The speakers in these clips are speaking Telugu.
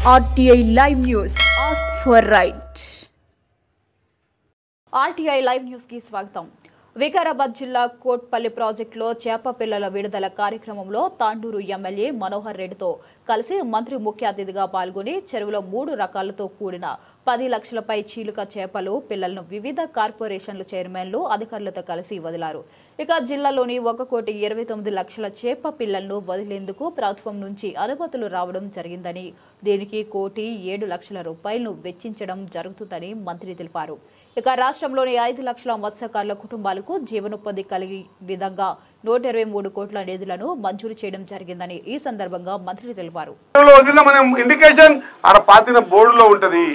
RTI Live News. Ask for right. RTI Live News की स्वागతం. వికారాబాద్ జిల్లా కోట్పల్లి ప్రాజెక్టులో చేప పిల్లల విడుదల కార్యక్రమంలో తాండూరు ఎమ్మెల్యే మనోహర్ రెడ్డితో కలిసి మంత్రి ముఖ్య అతిథిగా పాల్గొని చెరువులో 3 రకాలతో కూడిన 10 లక్షలపై చీలుక చేపలు పిల్లలను వివిధ కార్పొరేషన్ల చైర్మన్లు అధికారులతో కలిసి వదిలారు. ఇక జిల్లాలోని 1,29,00,000 చేప పిల్లలను వదిలేందుకు ప్రభుత్వం నుంచి అనుమతులు రావడం జరిగిందని, దీనికి 1,07,00,000 రూపాయలను వెచ్చించడం జరుగుతుందని మంత్రి తెలిపారు. ఇక రాష్ట్రంలోని 5 లక్షల మత్స్యకారుల కుటుంబాలకు జీవనోపాధి కలిగే విధంగా 123 కోట్ల నిధులను మంజూరు చేయడం జరిగిందని ఈ సందర్భంగా మంత్రి తెలిపారు. ఇండికేషన్ పాతిన బోర్డులో ఉంటది,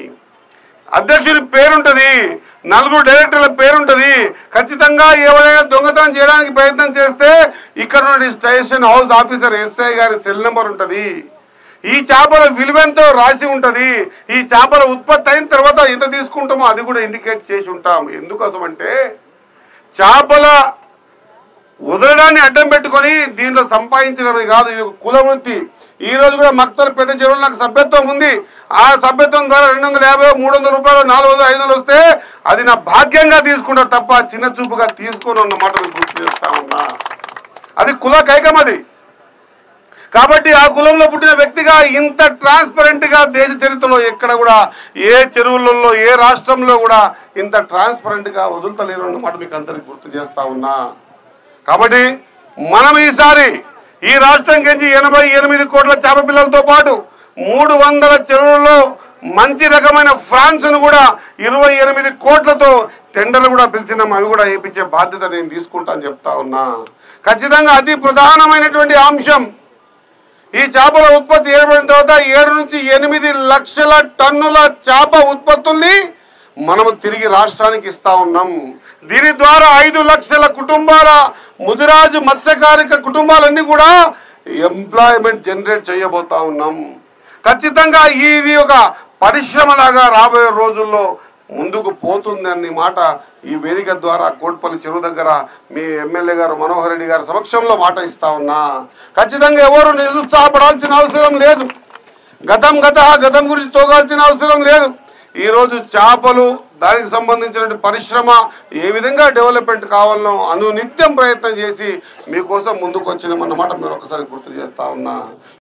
అధ్యక్షుడి పేరుంటది, 4 డైరెక్టర్ల పేరుంటది. ఖచ్చితంగా ఎవరైనా దొంగతనం చేయడానికి ప్రయత్నం చేస్తే ఇక్కడ స్టేషన్ హౌస్ ఆఫీసర్ ఎస్ఐ గారి సెల్ నెంబర్ ఉంటది. ఈ చేపల విలువెంతో రాసి ఉంటది. ఈ చేపల ఉత్పత్తి అయిన తర్వాత ఎంత తీసుకుంటామో అది కూడా ఇండికేట్ చేసి ఉంటాం. ఎందుకోసం అంటే చేపల వదలడాన్ని అడ్డం పెట్టుకొని దీంట్లో సంపాదించడమే కాదు, ఇది కుల వృత్తి. ఈ రోజు కూడా మక్తల్ పెద్ద చెరువులు నాకు సభ్యత్వం ఉంది. ఆ సభ్యత్వం ద్వారా 250, 300 రూపాయలు, 400, 500 వస్తే అది నా భాగ్యంగా తీసుకుంటా తప్ప చిన్న చూపుగా తీసుకొని ఉన్న మాట గుర్తు చేస్తా ఉన్నా. అది కుల కైకం అది. కాబట్టి ఆ కులంలో పుట్టిన వ్యక్తిగా ఇంత ట్రాన్స్పరెంట్ గా దేశ చరిత్రలో ఎక్కడ కూడా ఏ చెరువులలో ఏ రాష్ట్రంలో కూడా ఇంత ట్రాన్స్పరెంట్ గా వదులుతలేరు అన్నమాట మీకు అందరికి గుర్తు చేస్తా ఉన్నా. కాబట్టి మనం ఈసారి ఈ రాష్ట్రం నుంచి 88 కోట్ల చేప పిల్లలతో పాటు 300 చెరువుల్లో మంచి రకమైన ఫ్రాన్స్ ను కూడా 28 కోట్లతో టెండర్లు కూడా పిలిచినాం. అవి కూడా వేయించే బాధ్యత నేను తీసుకుంటా అని చెప్తా ఉన్నా. ఖచ్చితంగా అతి ప్రధానమైనటువంటి అంశం, ఈ చేపల ఉత్పత్తి ఏర్పడిన తర్వాత 7 నుంచి 8 లక్షల టన్నుల చేప ఉత్పత్తుల్ని మనము తిరిగి రాష్ట్రానికి ఇస్తా ఉన్నాం. దీని ద్వారా 5 లక్షల కుటుంబాల ముదిరాజు మత్స్యకారిక కుటుంబాలన్నీ కూడా ఎంప్లాయ్మెంట్ జనరేట్ చేయబోతా ఉన్నాం. ఖచ్చితంగా ఇది ఒక పరిశ్రమలాగా రాబోయే రోజుల్లో ముందుకు పోతుంది అనే మాట ఈ వేదిక ద్వారా కోట్పల్లి చెరువు దగ్గర మీ ఎమ్మెల్యే గారు మనోహర్ రెడ్డి గారి సమక్షంలో మాట ఇస్తా ఉన్నా. ఖచ్చితంగా ఎవరు నిరుత్సాహపడాల్సిన అవసరం లేదు. గతం గురించి తోగాల్సిన అవసరం లేదు. ఈరోజు చేపలు దానికి సంబంధించిన పరిశ్రమ ఏ విధంగా డెవలప్మెంట్ కావాలనో అనునిత్యం ప్రయత్నం చేసి మీకోసం ముందుకు వచ్చినామన్నమాట మీరు ఒకసారి గుర్తు చేస్తా ఉన్నా.